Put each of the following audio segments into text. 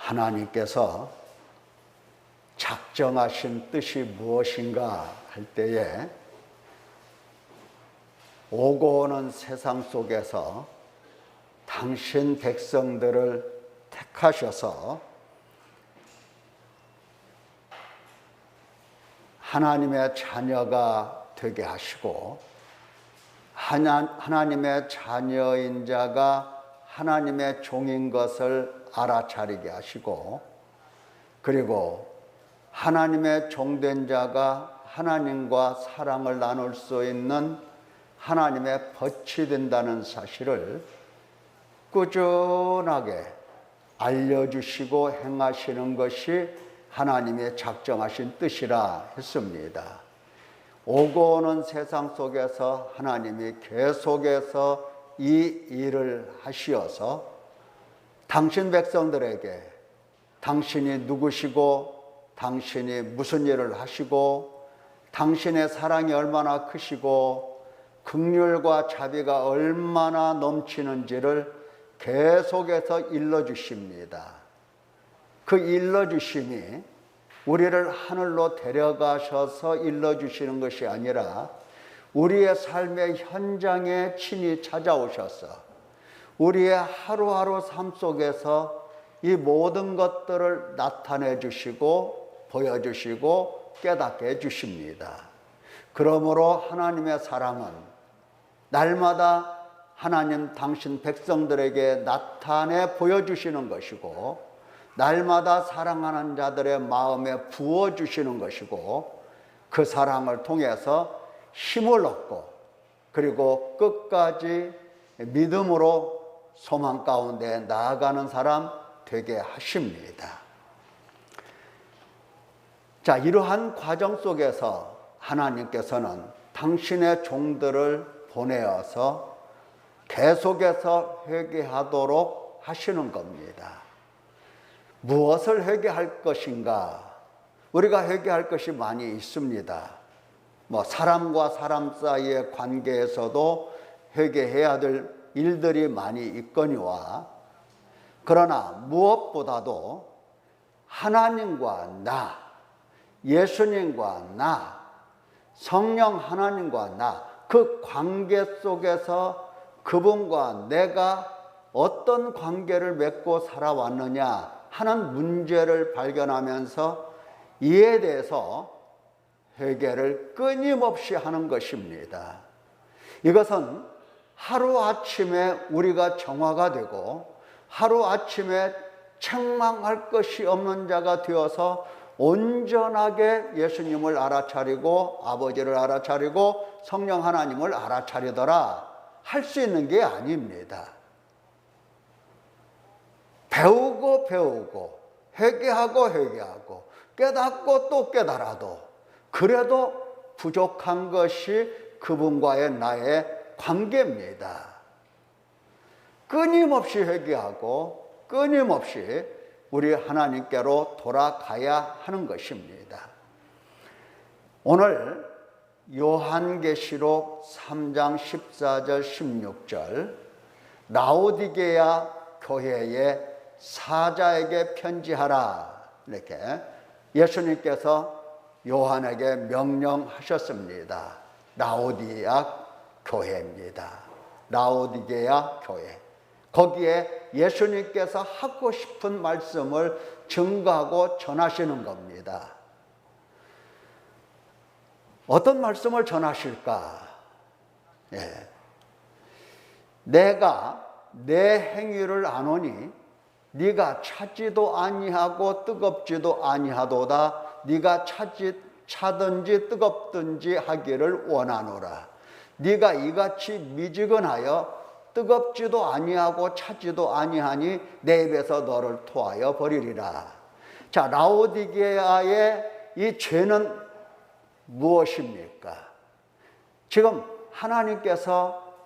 하나님께서 작정하신 뜻이 무엇인가 할 때에 오고 오는 세상 속에서 당신 백성들을 택하셔서 하나님의 자녀가 되게 하시고 하나님의 자녀인 자가 하나님의 종인 것을 알아차리게 하시고 그리고 하나님의 종된 자가 하나님과 사랑을 나눌 수 있는 하나님의 벗이 된다는 사실을 꾸준하게 알려주시고 행하시는 것이 하나님의 작정하신 뜻이라 했습니다. 오고 오는 세상 속에서 하나님이 계속해서 이 일을 하시어서 당신 백성들에게 당신이 누구시고 당신이 무슨 일을 하시고 당신의 사랑이 얼마나 크시고 긍휼과 자비가 얼마나 넘치는지를 계속해서 일러주십니다. 그 일러주심이 우리를 하늘로 데려가셔서 일러주시는 것이 아니라 우리의 삶의 현장에 친히 찾아오셔서 우리의 하루하루 삶 속에서 이 모든 것들을 나타내 주시고 보여주시고 깨닫게 해주십니다. 그러므로 하나님의 사랑은 날마다 하나님 당신 백성들에게 나타내 보여주시는 것이고 날마다 사랑하는 자들의 마음에 부어주시는 것이고 그 사랑을 통해서 힘을 얻고 그리고 끝까지 믿음으로 소망 가운데 나아가는 사람 되게 하십니다. 자, 이러한 과정 속에서 하나님께서는 당신의 종들을 보내어서 계속해서 회개하도록 하시는 겁니다. 무엇을 회개할 것인가? 우리가 회개할 것이 많이 있습니다. 사람과 사람 사이의 관계에서도 회개해야 될 일들이 많이 있거니와 그러나 무엇보다도 하나님과 나, 예수님과 나, 성령 하나님과 나, 그 관계 속에서 그분과 내가 어떤 관계를 맺고 살아왔느냐 하는 문제를 발견하면서 이에 대해서 회개를 끊임없이 하는 것입니다. 이것은 하루아침에 우리가 정화가 되고 하루아침에 책망할 것이 없는 자가 되어서 온전하게 예수님을 알아차리고 아버지를 알아차리고 성령 하나님을 알아차리더라 할 수 있는 게 아닙니다. 배우고 회개하고 깨닫고 또 깨달아도 그래도 부족한 것이 그분과의 나의 관계입니다. 끊임없이 회개하고 끊임없이 우리 하나님께로 돌아가야 하는 것입니다. 오늘 요한계시록 3장 14절 16절 라오디게아 교회의 사자에게 편지하라 이렇게 예수님께서 요한에게 명령하셨습니다. 라오디게아 교회입니다. 라오디게아 교회. 거기에 예수님께서 하고 싶은 말씀을 증거하고 전하시는 겁니다. 어떤 말씀을 전하실까? 내가 내 행위를 아노니 네가 찾지도 아니하고 뜨겁지도 아니하도다. 네가 차든지 뜨겁든지 하기를 원하노라. 네가 이같이 미지근하여 뜨겁지도 아니하고 차지도 아니하니 내 입에서 너를 토하여 버리리라. 자, 라오디게아의 이 죄는 무엇입니까? 지금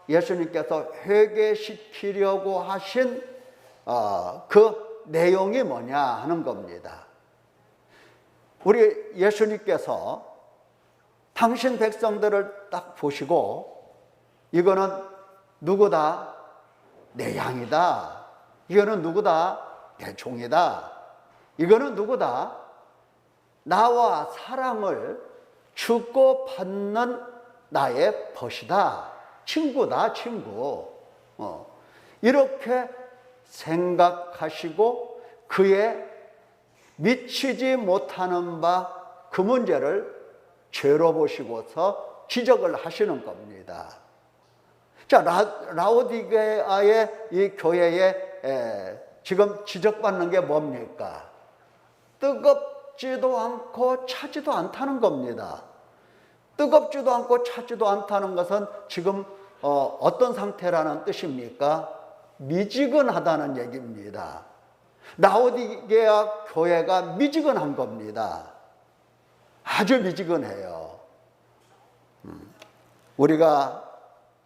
예수님께서 회개시키려고 하신 그 내용이 뭐냐 하는 겁니다. 우리 예수님께서 당신 백성들을 딱 보시고 이거는 누구다? 내 양이다. 이거는 누구다? 내 종이다. 이거는 누구다? 나와 사랑을 주고받는 나의 벗이다. 친구다, 친구. 이렇게 생각하시고 그의 미치지 못하는 바 그 문제를 죄로 보시고서 지적을 하시는 겁니다. 자, 라오디게아의 이 교회에 지금 지적받는 게 뭡니까? 뜨겁지도 않고 차지도 않다는 겁니다. 뜨겁지도 않고 차지도 않다는 것은 지금 어떤 상태라는 뜻입니까? 미지근하다는 얘기입니다. 라오디게아 교회가 미지근한 겁니다. 아주 미지근해요. 우리가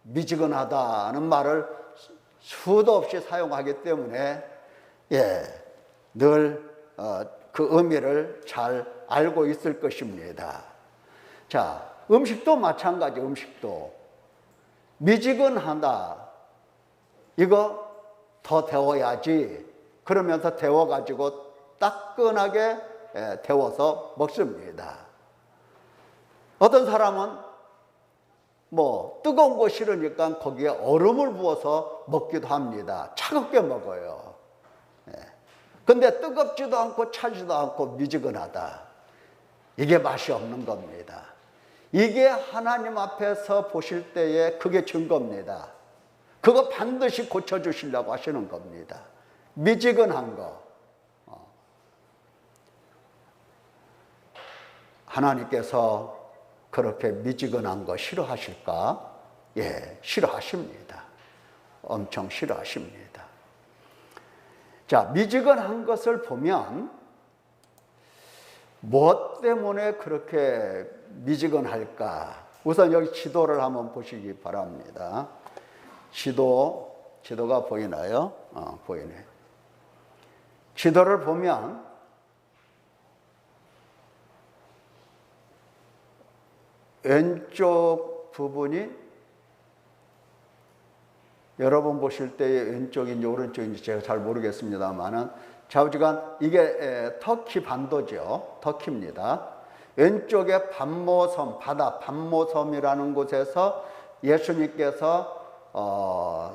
미지근하다는 말을 수도 없이 사용하기 때문에 늘 그 의미를 잘 알고 있을 것입니다. 자, 음식도 마찬가지. 음식도 미지근하다. 이거 더 데워야지. 그러면서 데워가지고 따끈하게 데워서 먹습니다. 어떤 사람은 뜨거운 거 싫으니까 거기에 얼음을 부어서 먹기도 합니다. 차갑게 먹어요. 근데 뜨겁지도 않고 차지도 않고 미지근하다. 이게 맛이 없는 겁니다. 이게 하나님 앞에서 보실 때에 그게 증거입니다. 그거 반드시 고쳐주시려고 하시는 겁니다. 미지근한 거. 하나님께서 그렇게 미지근한 거 싫어하실까? 싫어하십니다. 엄청 싫어하십니다. 자, 미지근한 것을 보면 무엇 때문에 그렇게 미지근할까? 우선 여기 지도를 한번 보시기 바랍니다. 지도가 보이나요? 보이네. 지도를 보면 왼쪽 부분이 여러분 보실 때 왼쪽인지 오른쪽인지 제가 잘 모르겠습니다만은 좌우지간 이게 터키 반도죠. 터키입니다. 왼쪽에 반모섬, 바다 반모섬이라는 곳에서 예수님께서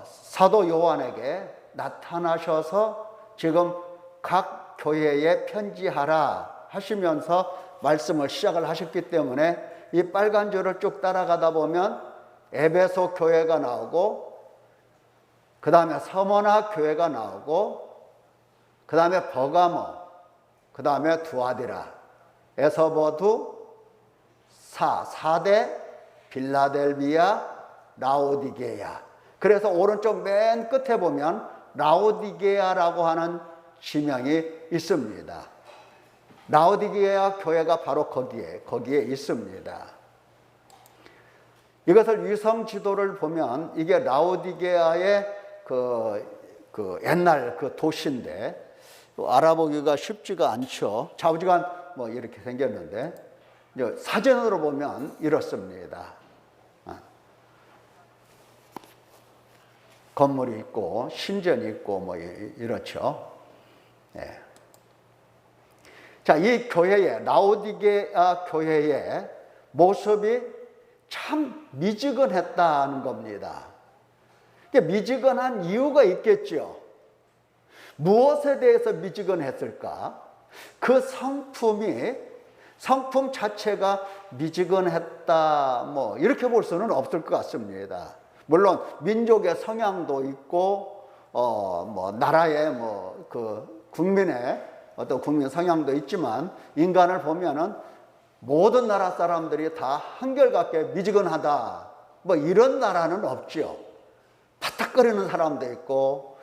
사도 요한에게 나타나셔서 지금 각 교회에 편지하라 하시면서 말씀을 시작을 하셨기 때문에 이 빨간 줄을 쭉 따라가다 보면 에베소 교회가 나오고 그 다음에 서머나 교회가 나오고 그 다음에 버가모, 그 다음에 두아디라, 에서버두, 4대, 빌라델비아, 라오디게아. 그래서 오른쪽 맨 끝에 보면 라오디게아라고 하는 지명이 있습니다. 라오디게아 교회가 바로 거기에 있습니다. 이것을 위성 지도를 보면 이게 라오디게아의 그 옛날 그 도시인데 알아보기가 쉽지가 않죠. 좌우지간 이렇게 생겼는데 사진으로 보면 이렇습니다. 건물이 있고 신전이 있고 이렇죠. 자, 이 교회의 라오디게아 교회의 모습이 참 미지근했다는 겁니다. 미지근한 이유가 있겠죠. 무엇에 대해서 미지근했을까? 그 성품 자체가 미지근했다, 이렇게 볼 수는 없을 것 같습니다. 물론 민족의 성향도 있고, 나라의 그 국민의 어떤 국민 성향도 있지만 인간을 보면은 모든 나라 사람들이 다 한결같게 미지근하다, 이런 나라는 없죠. 파닥거리는 사람도 있고,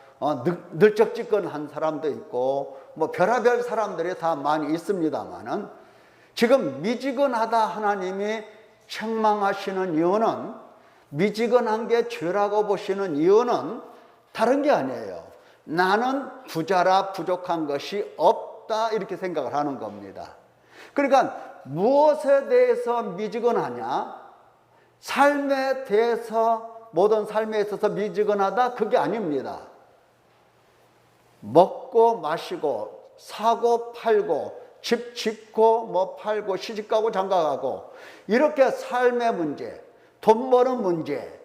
늘적지근한 사람도 있고, 별의별 사람들이 다 많이 있습니다만은 지금 미지근하다 하나님이 책망하시는 이유는, 미지근한 게 죄라고 보시는 이유는 다른 게 아니에요. 나는 부자라 부족한 것이 없다, 이렇게 생각을 하는 겁니다. 그러니까 무엇에 대해서 미지근하냐? 삶에 대해서, 모든 삶에 있어서 미지근하다, 그게 아닙니다. 먹고 마시고 사고 팔고 집 짓고 뭐 팔고 시집가고 장가가고 이렇게 삶의 문제, 돈 버는 문제,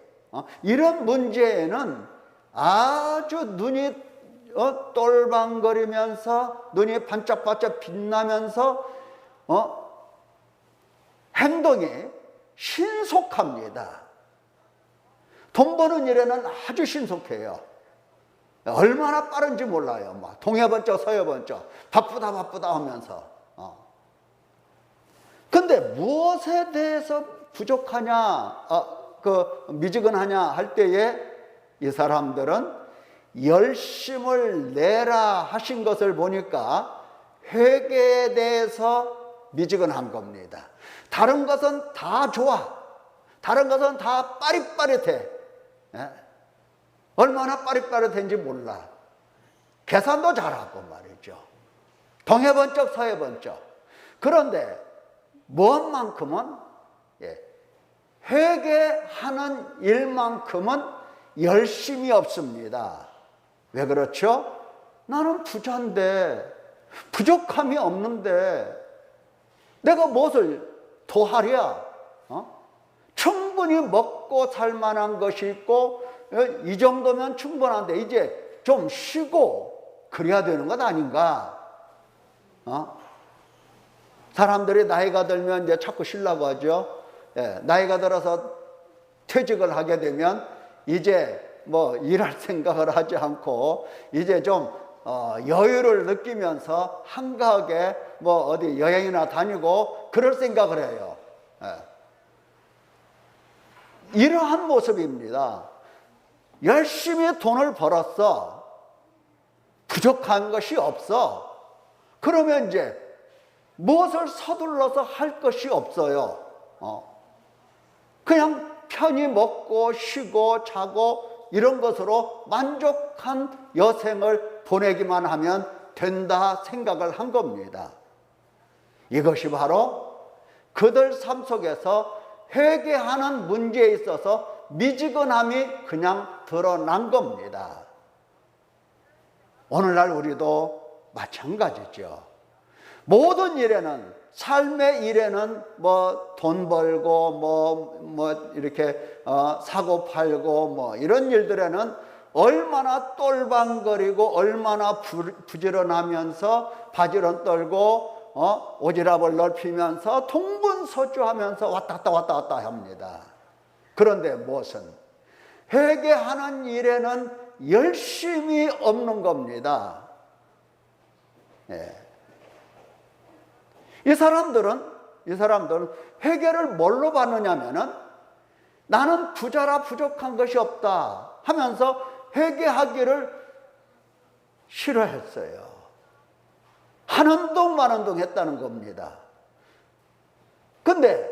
이런 문제에는 아주 눈이 똘방거리면서 눈이 반짝반짝 빛나면서 행동이 신속합니다. 돈 버는 일에는 아주 신속해요. 얼마나 빠른지 몰라요. 막 동해 번쩍 서해 번쩍 바쁘다 바쁘다 하면서. 근데 무엇에 대해서 부족하냐, 미지근하냐 할 때에 이 사람들은 열심을 내라 하신 것을 보니까 회개에 대해서 미지근한 겁니다. 다른 것은 다 좋아. 다른 것은 다 빠릿빠릿해. 얼마나 빠릿빠릿한지 몰라. 계산도 잘하고 말이죠. 동해 번쩍 서해 번쩍. 그런데 무엇만큼은 회개하는 일만큼은 열심이 없습니다. 왜 그렇죠? 나는 부자인데 부족함이 없는데 내가 무엇을 더 하랴? 충분히 먹고 살 만한 것이 있고 이 정도면 충분한데 이제 좀 쉬고 그래야 되는 것 아닌가? 사람들이 나이가 들면 이제 자꾸 쉬려고 하죠. 나이가 들어서 퇴직을 하게 되면 이제 뭐 일할 생각을 하지 않고 이제 좀 여유를 느끼면서 한가하게 뭐 어디 여행이나 다니고 그럴 생각을 해요. 이러한 모습입니다. 열심히 돈을 벌었어. 부족한 것이 없어. 그러면 이제 무엇을 서둘러서 할 것이 없어요. 그냥 편히 먹고 쉬고 자고 이런 것으로 만족한 여생을 보내기만 하면 된다 생각을 한 겁니다. 이것이 바로 그들 삶 속에서 회개하는 문제에 있어서 미지근함이 그냥 드러난 겁니다. 오늘날 우리도 마찬가지죠. 모든 일에는, 삶의 일에는 뭐 돈 벌고 뭐 이렇게 사고 팔고 뭐 이런 일들에는 얼마나 똘방거리고 얼마나 부지런하면서 바지런 떨고 오지랖을 넓히면서 동분서주하면서 왔다 갔다 합니다. 그런데 무엇은 회개하는 일에는 열심이 없는 겁니다. 이 사람들은 회개를 뭘로 받느냐면은 나는 부자라 부족한 것이 없다 하면서 회개하기를 싫어했어요. 하는 동 마는 동 했다는 겁니다. 근데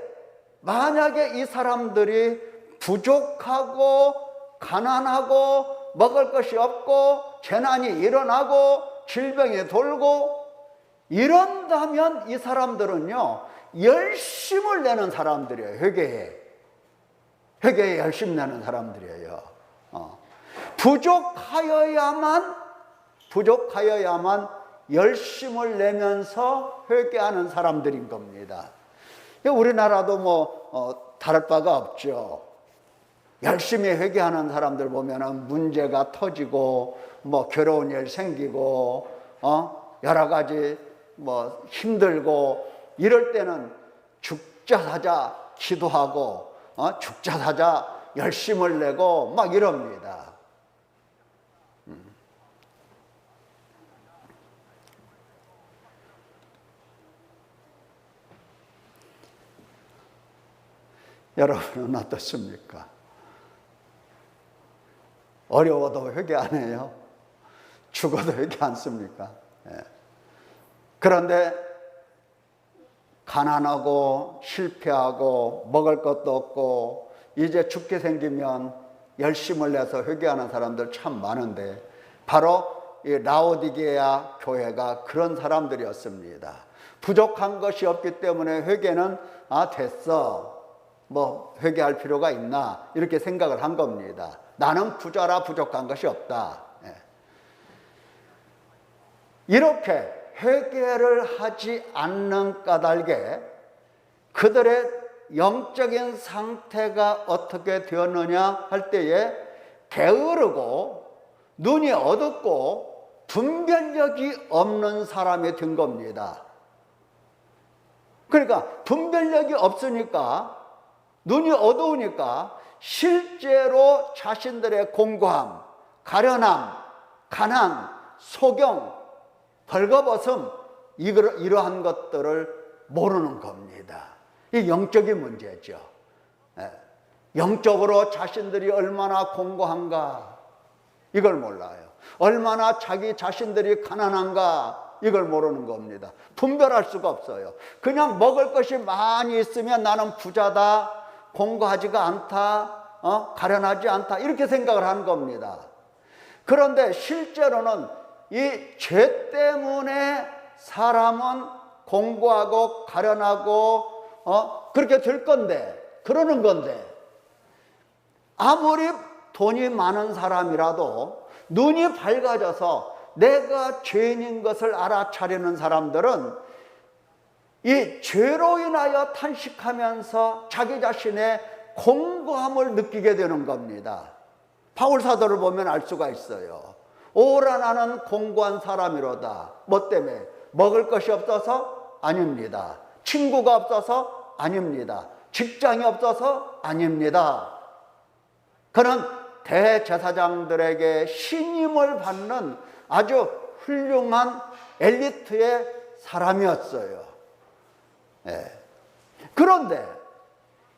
만약에 이 사람들이 부족하고 가난하고 먹을 것이 없고 재난이 일어나고 질병이 돌고 이런다면 이 사람들은요 열심을 내는 사람들이에요. 회개에 열심 내는 사람들이에요. 부족하여야만 열심을 내면서 회개하는 사람들인 겁니다. 우리나라도 뭐 다를 바가 없죠. 열심히 회개하는 사람들 보면은 문제가 터지고 뭐 괴로운 일 생기고 여러 가지 뭐 힘들고 이럴 때는 죽자 사자 기도하고 죽자 사자 열심을 내고 막 이럽니다. 여러분은 어떻습니까? 어려워도 회개 안 해요? 죽어도 회개 안 씁니까? 그런데 가난하고 실패하고 먹을 것도 없고 이제 죽게 생기면 열심을 내서 회개하는 사람들 참 많은데 바로 이 라오디게아 교회가 그런 사람들이었습니다. 부족한 것이 없기 때문에 회개는 됐어. 뭐 회개할 필요가 있나 이렇게 생각을 한 겁니다. 나는 부자라 부족한 것이 없다. 이렇게 회개를 하지 않는 까닭에 그들의 영적인 상태가 어떻게 되었느냐 할 때에 게으르고 눈이 어둡고 분별력이 없는 사람이 된 겁니다. 그러니까 분별력이 없으니까, 눈이 어두우니까 실제로 자신들의 공고함, 가련함, 가난, 소경, 벌거벗음, 이러한 것들을 모르는 겁니다. 이 영적인 문제죠. 영적으로 자신들이 얼마나 공고한가 이걸 몰라요. 얼마나 자기 자신들이 가난한가 이걸 모르는 겁니다. 분별할 수가 없어요. 그냥 먹을 것이 많이 있으면 나는 부자다, 공고하지가 않다, 가련하지 않다 이렇게 생각을 하는 겁니다. 그런데 실제로는 이 죄 때문에 사람은 공고하고 가련하고 그렇게 될 건데, 그러는 건데, 아무리 돈이 많은 사람이라도 눈이 밝아져서 내가 죄인인 것을 알아차리는 사람들은 이 죄로 인하여 탄식하면서 자기 자신의 공고함을 느끼게 되는 겁니다. 바울 사도를 보면 알 수가 있어요. 오라 나는 공고한 사람이로다. 뭐 때문에? 먹을 것이 없어서? 아닙니다. 친구가 없어서? 아닙니다. 직장이 없어서? 아닙니다. 그는 대제사장들에게 신임을 받는 아주 훌륭한 엘리트의 사람이었어요. 그런데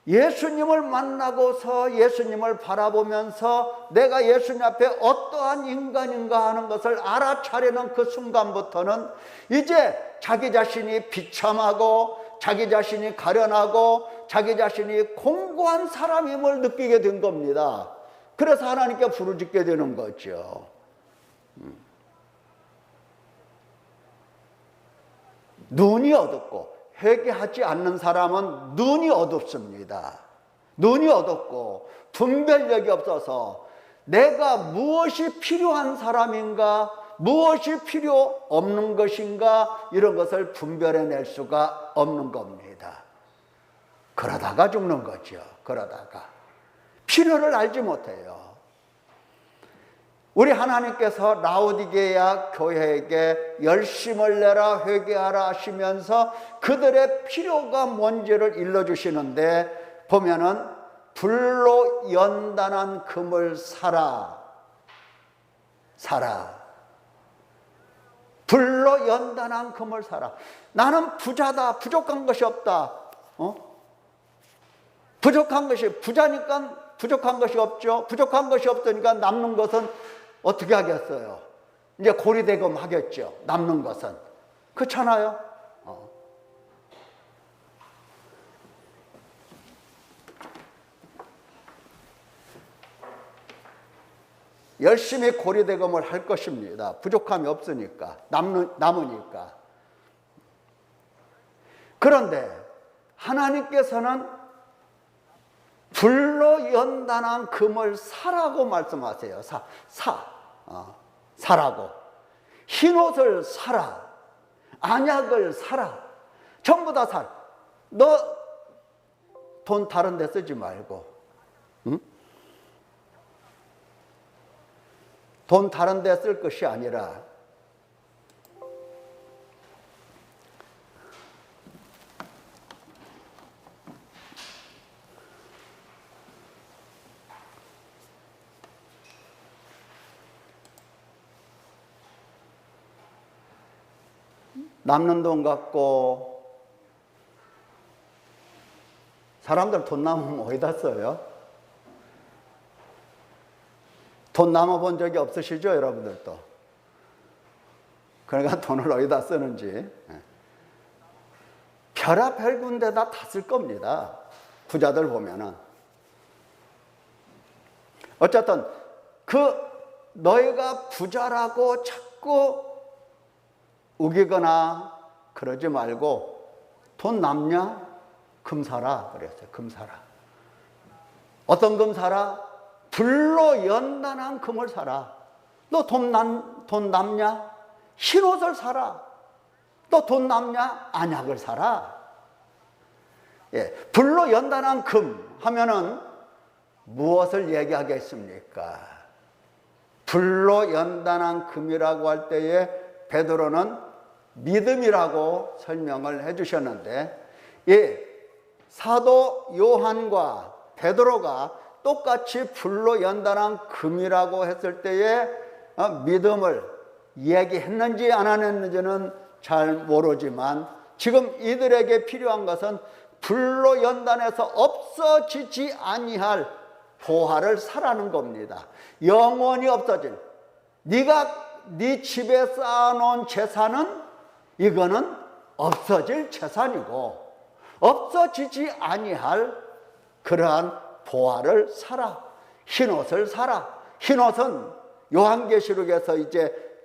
예수님을 만나고서 예수님을 바라보면서 내가 예수님 앞에 어떠한 인간인가 하는 것을 알아차리는 그 순간부터는 이제 자기 자신이 비참하고 자기 자신이 가련하고 자기 자신이 공고한 사람임을 느끼게 된 겁니다. 그래서 하나님께 부르짖게 되는 거죠. 눈이 어둡고 회개하지 않는 사람은 눈이 어둡습니다. 눈이 어둡고 분별력이 없어서 내가 무엇이 필요한 사람인가, 무엇이 필요 없는 것인가 이런 것을 분별해낼 수가 없는 겁니다. 그러다가 죽는 거죠. 그러다가 필요를 알지 못해요. 우리 하나님께서 라오디게아 교회에게 열심을 내라 회개하라 하시면서 그들의 필요가 뭔지를 일러주시는데 보면은 불로 연단한 금을 사라. 불로 연단한 금을 사라. 나는 부자다. 부족한 것이 없다. 부족한 것이, 부자니까 부족한 것이 없죠. 부족한 것이 없으니까 남는 것은 어떻게 하겠어요? 이제 고리대금 하겠죠. 남는 것은. 그렇잖아요. 열심히 고리대금을 할 것입니다. 부족함이 없으니까, 남으니까. 그런데 하나님께서는 불로 연단한 금을 사라고 말씀하세요. 사라고. 흰옷을 사라. 안약을 사라. 전부 다 사라. 너 돈 다른 데 쓰지 말고, 응? 돈 다른 데 쓸 것이 아니라 남는 돈 갖고 사람들 돈 남으면 어디다 써요? 돈 남아본 적이 없으시죠, 여러분들도? 그러니까 돈을 어디다 쓰는지 별의별 군데다 다 쓸 겁니다. 부자들 보면은. 어쨌든 너희가 부자라고 자꾸 우기거나 그러지 말고 돈 남냐? 금 사라 그랬어요. 금 사라. 어떤 금 사라? 불로 연단한 금을 사라. 너 돈 남냐? 흰옷을 사라. 또 돈 남냐? 안약을 사라. 예, 불로 연단한 금 하면은 무엇을 얘기하겠습니까? 불로 연단한 금이라고 할 때에 베드로는 믿음이라고 설명을 해 주셨는데, 예, 사도 요한과 베드로가 똑같이 불로 연단한 금이라고 했을 때에 믿음을 얘기했는지 안 했는지는 잘 모르지만, 지금 이들에게 필요한 것은 불로 연단해서 없어지지 아니할 보화를 사라는 겁니다. 영원히 없어질, 네 집에 쌓아놓은 재산은 이거는 없어질 재산이고 없어지지 아니할 그러한 보화를 사라. 흰옷을 사라. 흰옷은 요한계시록에서 이제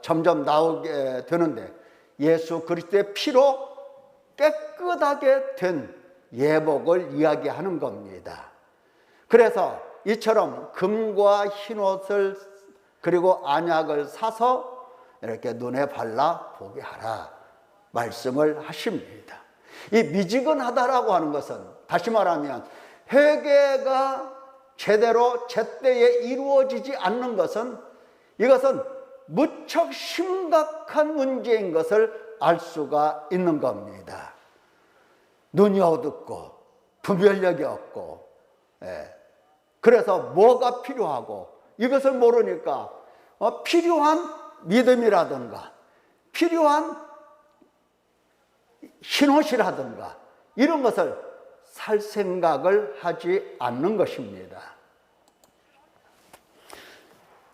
점점 나오게 되는데, 예수 그리스도의 피로 깨끗하게 된 예복을 이야기하는 겁니다. 그래서 이처럼 금과 흰옷을 그리고 안약을 사서 이렇게 눈에 발라 보게 하라 말씀을 하십니다. 이 미지근하다라고 하는 것은, 다시 말하면 회개가 제대로 제때에 이루어지지 않는 것은, 이것은 무척 심각한 문제인 것을 알 수가 있는 겁니다. 눈이 어둡고 분별력이 없고, 그래서 뭐가 필요하고 이것을 모르니까 필요한 믿음이라든가 필요한 흰옷이라든가 이런 것을 살 생각을 하지 않는 것입니다.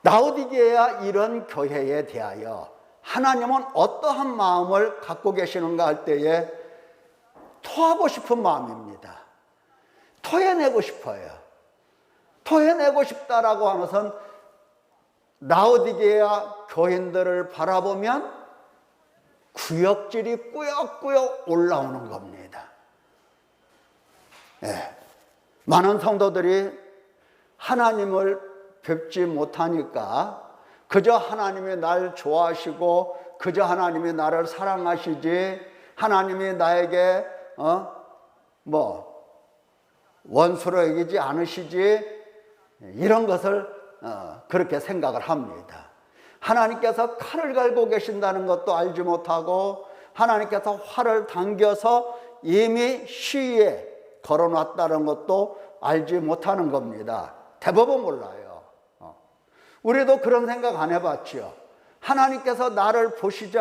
라오디게아 이런 교회에 대하여 하나님은 어떠한 마음을 갖고 계시는가 할 때에 토하고 싶은 마음입니다. 토해내고 싶어요. 토해내고 싶다라고 하는 것은 라오디게아 교인들을 바라보면 구역질이 꾸역꾸역 올라오는 겁니다. 많은 성도들이 하나님을 뵙지 못하니까 그저 하나님이 날 좋아하시고 그저 하나님이 나를 사랑하시지, 하나님이 나에게 원수로 여기지 않으시지, 이런 것을 그렇게 생각을 합니다. 하나님께서 칼을 갈고 계신다는 것도 알지 못하고, 하나님께서 활을 당겨서 이미 시위에 걸어놨다는 것도 알지 못하는 겁니다. 대부분 몰라요. 우리도 그런 생각 안 해봤죠. 하나님께서 나를 보실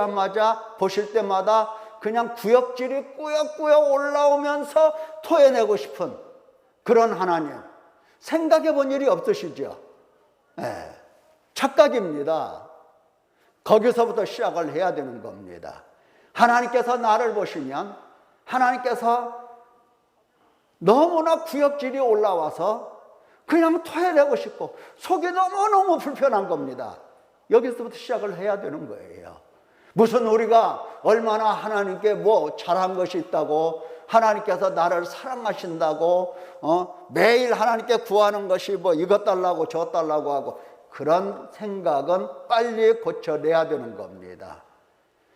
때마다 그냥 구역질이 꾸역꾸역 올라오면서 토해내고 싶은 그런 하나님, 생각해 본 일이 없으시죠? 착각입니다. 거기서부터 시작을 해야 되는 겁니다. 하나님께서 나를 보시면 하나님께서 너무나 구역질이 올라와서 그냥 토해내고 싶고 속이 너무너무 불편한 겁니다. 여기서부터 시작을 해야 되는 거예요. 무슨 우리가 얼마나 하나님께 뭐 잘한 것이 있다고, 하나님께서 나를 사랑하신다고 매일 하나님께 구하는 것이 뭐 이것 달라고 저 달라고 하고, 그런 생각은 빨리 고쳐내야 되는 겁니다.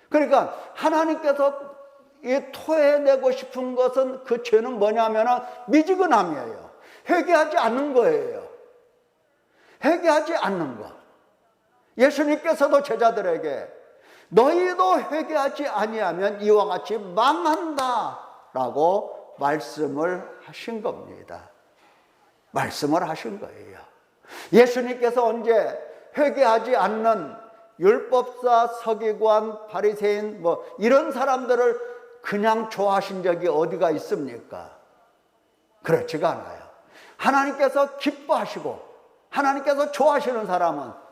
그러니까 하나님께서 이 토해내고 싶은 것은, 그 죄는 뭐냐면 미지근함이에요. 회개하지 않는 거예요. 회개하지 않는 것. 예수님께서도 제자들에게 너희도 회개하지 아니하면 이와 같이 망한다 라고 말씀을 하신 겁니다. 말씀을 하신 거예요. 예수님께서 언제 회개하지 않는 율법사, 서기관, 바리새인 이런 사람들을 그냥 좋아하신 적이 어디가 있습니까? 그렇지가 않아요. 하나님께서 기뻐하시고 하나님께서 좋아하시는 사람은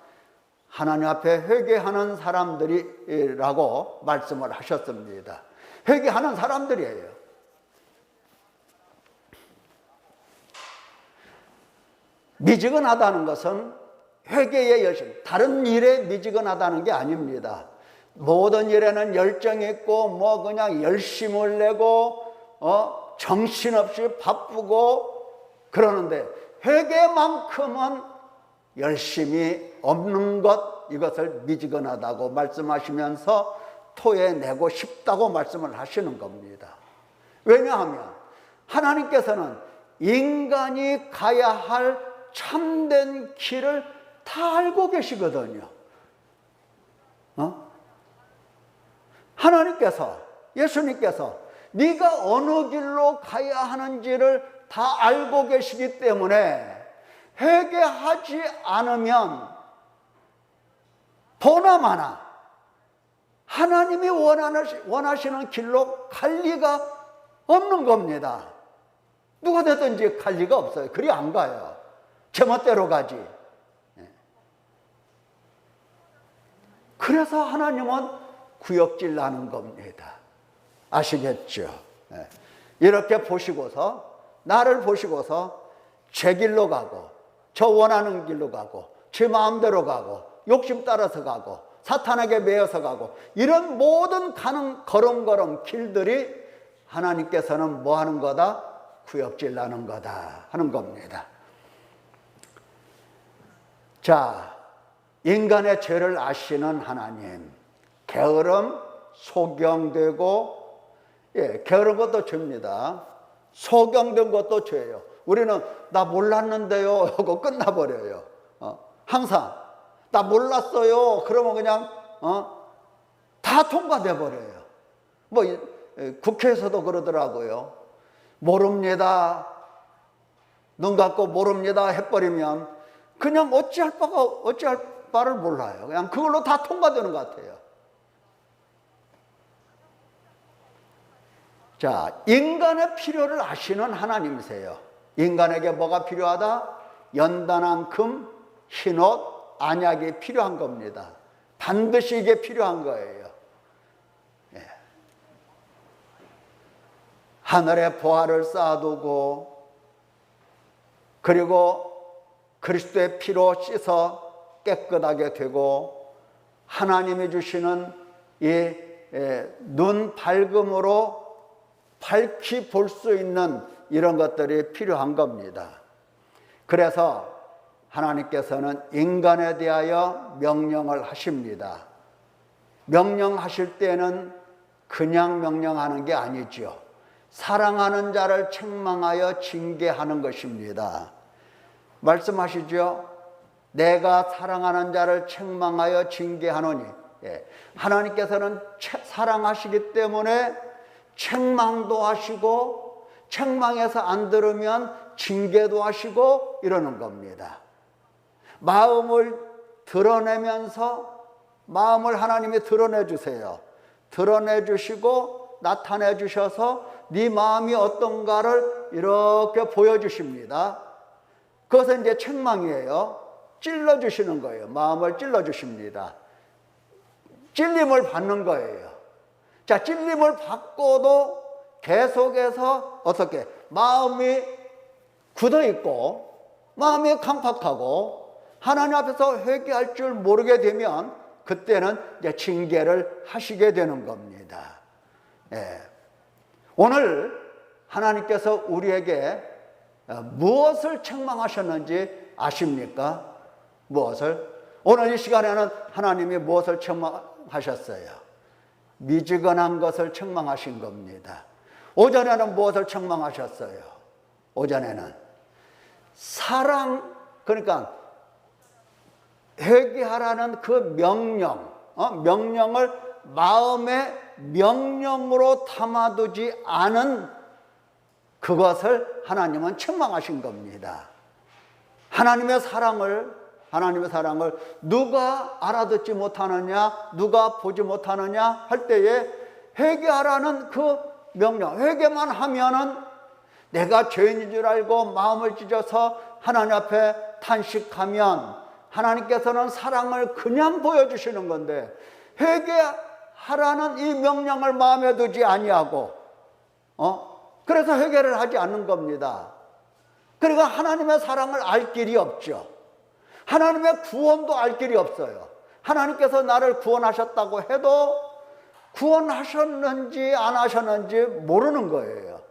하나님 앞에 회개하는 사람들이라고 말씀을 하셨습니다. 회개하는 사람들이에요. 미지근하다는 것은 회개의 열심, 다른 일에 미지근하다는 게 아닙니다. 모든 일에는 열정이 있고 그냥 열심을 내고 정신없이 바쁘고 그러는데, 회개만큼은 열심이 없는 것, 이것을 미지근하다고 말씀하시면서 토해내고 싶다고 말씀을 하시는 겁니다. 왜냐하면 하나님께서는 인간이 가야 할 참된 길을 다 알고 계시거든요. 하나님께서, 예수님께서 네가 어느 길로 가야 하는지를 다 알고 계시기 때문에 회개하지 않으면 보나마나 하나님이 원하시는 길로 갈 리가 없는 겁니다. 누가 되든지 갈 리가 없어요. 그리 안 가요. 제멋대로 가지. 그래서 하나님은 구역질 나는 겁니다. 아시겠죠? 이렇게 보시고서, 나를 보시고서 제 길로 가고, 저 원하는 길로 가고, 제 마음대로 가고, 욕심 따라서 가고, 사탄에게 매여서 가고, 이런 모든 가는 걸음걸음 길들이 하나님께서는 뭐 하는 거다? 구역질 나는 거다 하는 겁니다. 자, 인간의 죄를 아시는 하나님, 게으름, 소경되고, 게으른 것도 죄입니다. 소경된 것도 죄예요. 우리는 나 몰랐는데요 하고 끝나버려요. 항상 나 몰랐어요 그러면 그냥 다 통과돼 버려요. 뭐 국회에서도 그러더라고요. 모릅니다, 눈 감고 모릅니다 해버리면 그냥 어찌할 바를 몰라요. 그냥 그걸로 다 통과되는 것 같아요. 자, 인간의 필요를 아시는 하나님이세요. 인간에게 뭐가 필요하다? 연단한 금, 흰옷, 안약이 필요한 겁니다. 반드시 이게 필요한 거예요. 하늘에 보화를 쌓아두고, 그리고 그리스도의 피로 씻어 깨끗하게 되고, 하나님이 주시는 이 눈 밝음으로 밝히 볼 수 있는 이런 것들이 필요한 겁니다. 그래서 하나님께서는 인간에 대하여 명령을 하십니다. 명령하실 때는 그냥 명령하는 게 아니죠. 사랑하는 자를 책망하여 징계하는 것입니다. 말씀하시죠. 내가 사랑하는 자를 책망하여 징계하노니, 하나님께서는 사랑하시기 때문에 책망도 하시고, 책망해서 안 들으면 징계도 하시고 이러는 겁니다. 마음을 드러내면서, 마음을 하나님이 드러내 주세요. 드러내 주시고 나타내 주셔서 네 마음이 어떤가를 이렇게 보여주십니다. 그것은 이제 책망이에요. 찔러주시는 거예요. 마음을 찔러주십니다. 찔림을 받는 거예요. 자, 찔림을 받고도 계속해서 어떻게? 마음이 굳어있고, 마음이 강팍하고, 하나님 앞에서 회개할 줄 모르게 되면, 그때는 이제 징계를 하시게 되는 겁니다. 오늘 하나님께서 우리에게 무엇을 책망하셨는지 아십니까? 무엇을? 오늘 이 시간에는 하나님이 무엇을 책망하셨어요? 미지근한 것을 책망하신 겁니다. 오전에는 무엇을 책망하셨어요? 오전에는 사랑, 그러니까 회개하라는 그 명령을 마음의 명령으로 담아두지 않은 그것을 하나님은 책망하신 겁니다. 하나님의 사랑을 누가 알아듣지 못하느냐, 누가 보지 못하느냐 할 때에 회개하라는 그 명령, 회개만 하면은 내가 죄인인 줄 알고 마음을 찢어서 하나님 앞에 탄식하면 하나님께서는 사랑을 그냥 보여주시는 건데, 회개하라는 이 명령을 마음에 두지 아니하고 그래서 회개를 하지 않는 겁니다. 그리고 하나님의 사랑을 알 길이 없죠. 하나님의 구원도 알 길이 없어요. 하나님께서 나를 구원하셨다고 해도 구원하셨는지 안 하셨는지 모르는 거예요.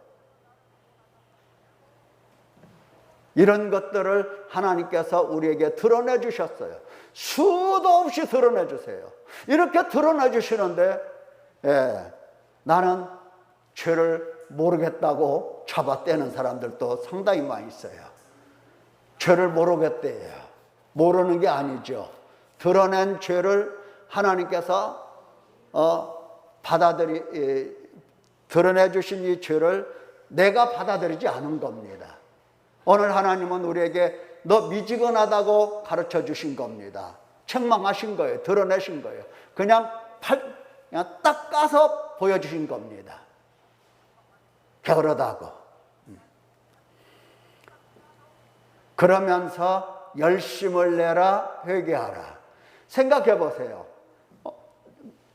이런 것들을 하나님께서 우리에게 드러내 주셨어요. 수도 없이 드러내 주세요. 이렇게 드러내 주시는데 예, 나는 죄를 모르겠다고 잡아떼는 사람들도 상당히 많이 있어요. 죄를 모르겠대요. 모르는 게 아니죠. 드러낸 죄를 하나님께서 드러내 주신 이 죄를 내가 받아들이지 않은 겁니다. 오늘 하나님은 우리에게 너 미지근하다고 가르쳐 주신 겁니다. 책망하신 거예요. 드러내신 거예요. 그냥 딱 까서 보여주신 겁니다. 게으르다고. 그러면서 열심을 내라, 회개하라. 생각해 보세요.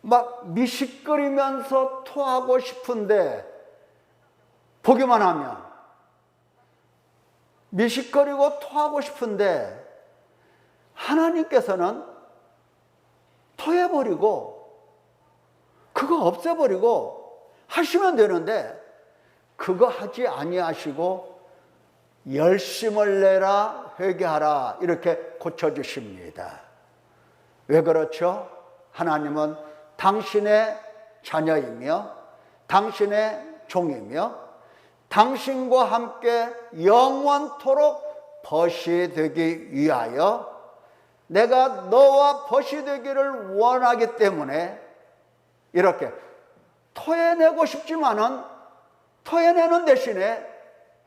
막 미식거리면서 토하고 싶은데 보기만 하면 미식거리고 토하고 싶은데 하나님께서는 토해버리고 그거 없애버리고 하시면 되는데 그거 하지 아니하시고 열심을 내라, 회개하라 이렇게 고쳐주십니다. 왜 그렇죠? 하나님은 당신의 자녀이며 당신의 종이며 당신과 함께 영원토록 벗이 되기 위하여 내가 너와 벗이 되기를 원하기 때문에 이렇게 토해내고 싶지만은 토해내는 대신에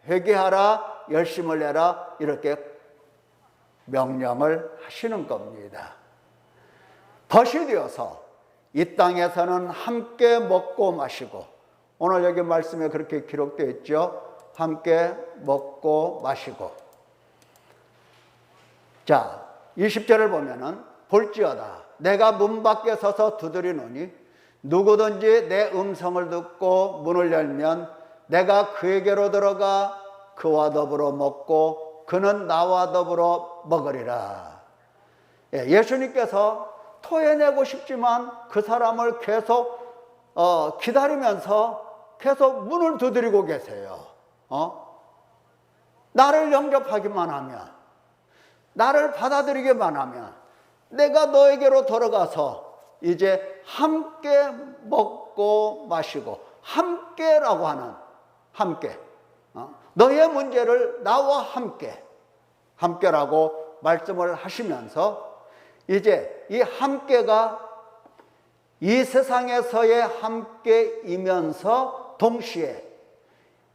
회개하라, 열심을 내라 이렇게 명령을 하시는 겁니다. 벗이 되어서 이 땅에서는 함께 먹고 마시고 오늘 여기 말씀에 그렇게 기록되어 있죠. 함께 먹고 마시고. 자, 20절을 보면은 볼지어다 내가 문 밖에 서서 두드리노니 누구든지 내 음성을 듣고 문을 열면 내가 그에게로 들어가 그와 더불어 먹고 그는 나와 더불어 먹으리라. 예수님께서 토해내고 싶지만 그 사람을 계속 기다리면서 계속 문을 두드리고 계세요. 나를 영접하기만 하면, 나를 받아들이기만 하면 내가 너에게로 들어가서 이제 함께 먹고 마시고, 함께라고 하는 함께, 너의 문제를 나와 함께라고 말씀을 하시면서 이제 이 함께가 이 세상에서의 함께이면서 동시에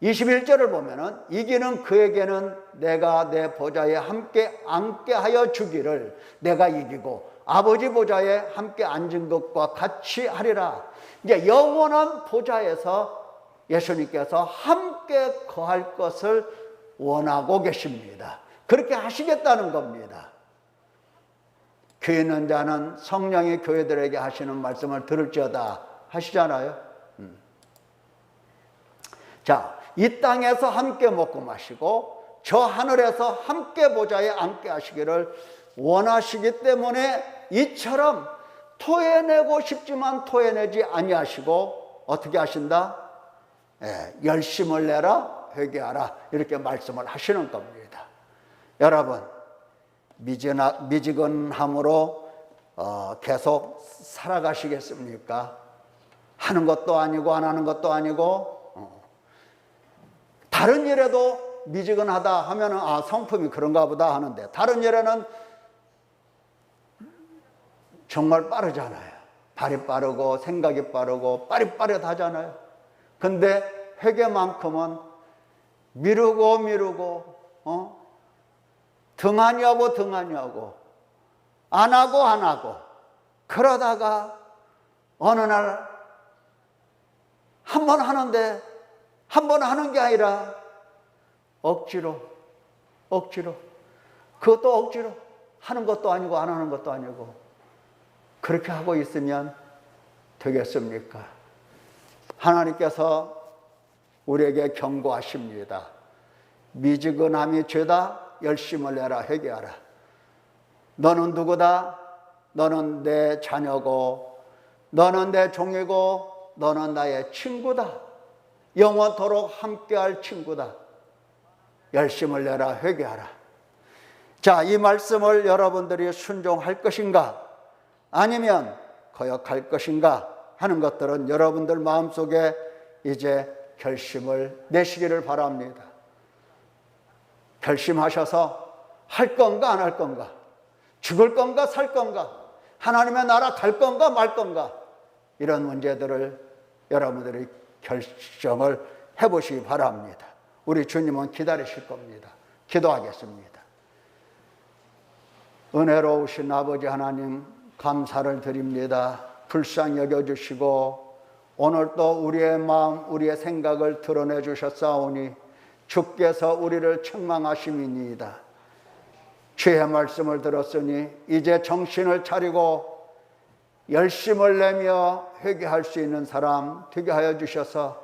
21절을 보면은 이기는 그에게는 내가 내 보좌에 함께 앉게 하여 주기를 내가 이기고 아버지 보좌에 함께 앉은 것과 같이 하리라. 이제 영원한 보좌에서 예수님께서 함께 거할 것을 원하고 계십니다. 그렇게 하시겠다는 겁니다. 교회 있는 자는 성령이 교회들에게 하시는 말씀을 들을지어다 하시잖아요. 자, 이 땅에서 함께 먹고 마시고 저 하늘에서 함께 보좌에 앉게 하시기를 원하시기 때문에 이처럼 토해내고 싶지만 토해내지 아니하시고 어떻게 하신다? 열심을 내라, 회개하라 이렇게 말씀을 하시는 겁니다. 여러분, 미지근함으로 계속 살아가시겠습니까? 하는 것도 아니고 안 하는 것도 아니고 다른 일에도 미지근하다 하면은 성품이 그런가 보다 하는데 다른 일에는 정말 빠르잖아요. 발이 빠르고 생각이 빠르고 빠릿빠릿하잖아요. 근데 회개만큼은 미루고 등하냐고 안 하고 그러다가 어느 날 한 번 하는데 한 번 하는 게 아니라 억지로 그것도 억지로 하는 것도 아니고 안 하는 것도 아니고 그렇게 하고 있으면 되겠습니까? 하나님께서 우리에게 경고하십니다. 미지근함이 죄다. 열심을 내라, 회개하라. 너는 누구다? 너는 내 자녀고 너는 내 종이고 너는 나의 친구다. 영원토록 함께할 친구다. 열심을 내라, 회개하라. 자, 이 말씀을 여러분들이 순종할 것인가? 아니면 거역할 것인가? 하는 것들은 여러분들 마음속에 이제 결심을 내시기를 바랍니다. 결심하셔서 할 건가 안 할 건가, 죽을 건가 살 건가, 하나님의 나라 갈 건가 말 건가, 이런 문제들을 여러분들이 결정을 해보시기 바랍니다. 우리 주님은 기다리실 겁니다. 기도하겠습니다. 은혜로우신 아버지 하나님, 감사를 드립니다. 불쌍히 여겨주시고 오늘도 우리의 마음, 우리의 생각을 드러내 주셨사오니 주께서 우리를 책망하심이니이다. 주의 말씀을 들었으니 이제 정신을 차리고 열심을 내며 회개할 수 있는 사람 되게 하여 주셔서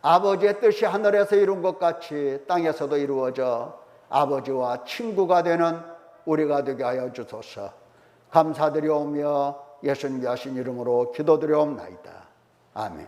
아버지의 뜻이 하늘에서 이룬 것 같이 땅에서도 이루어져 아버지와 친구가 되는 우리가 되게 하여 주소서. 감사드리오며 예수님의 하신 이름으로 기도드리옵나이다. 아멘.